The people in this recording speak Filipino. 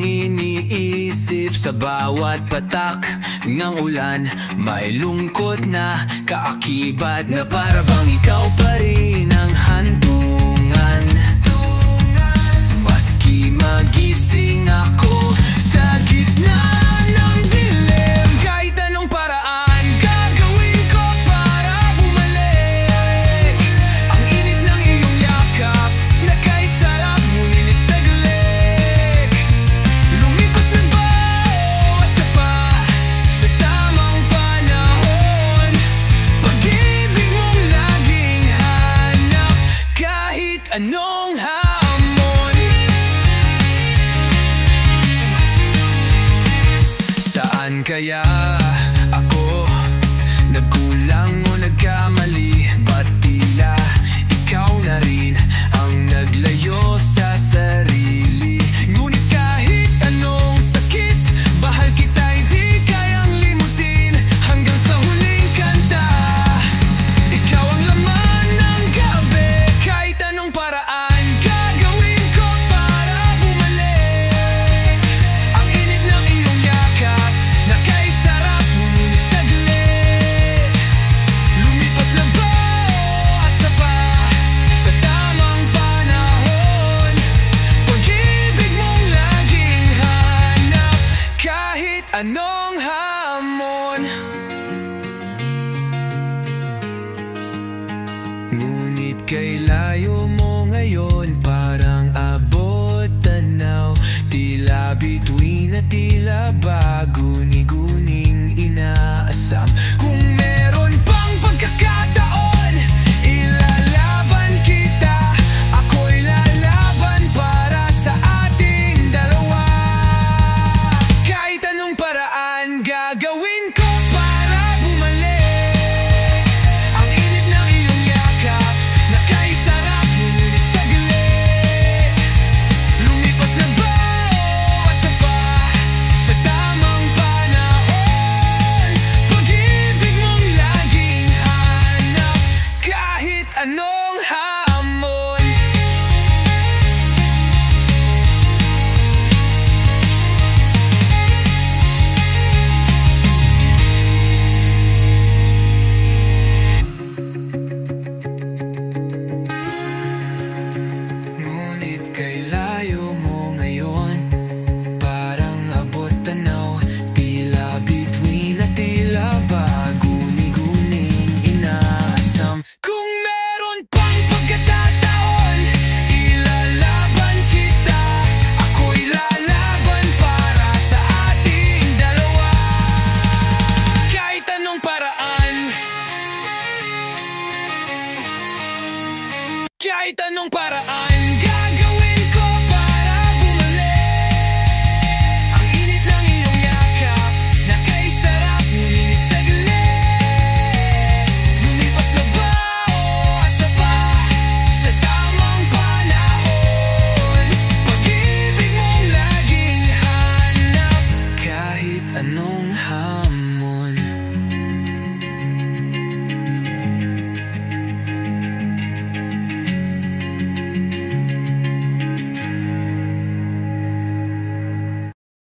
iniisip sa bawat patak ng ulan. May lungkot na kaakibat na para bang ikaw pa rin ang hantungan. Maski magising ako sa gitna ng dilim, kahit anong paraan gagawin ko para bumalik. Ang init ng iyong yakap, nakaisarap ngunit saglit. Lumipas na ba o asa pa sa tamang panahon? Pag-ibig mong laging hanap kahit anong hamon. Saan kaya ako nagkulang o nagkamali? Ba't tila ikaw na rin ang naglayo sa sarili? Ngunit kahit anong sakit, bahal kita'y di kayang limutin. Hanggang sa huling kanta, ikaw ang laman ng gabi. Kahit anong paraan gagawin ko para bumalik. Ang init ng iyong yakap, nakaisarap ngunit saglit. Lumipas na ba o asa pa sa tamang panahon? Pag-ibig mong laging hanap kahit anong hamon. Ngunit kay layo mo ngayon, parang abot tanaw. Tila bituin at tila ba guni-guning inaasam.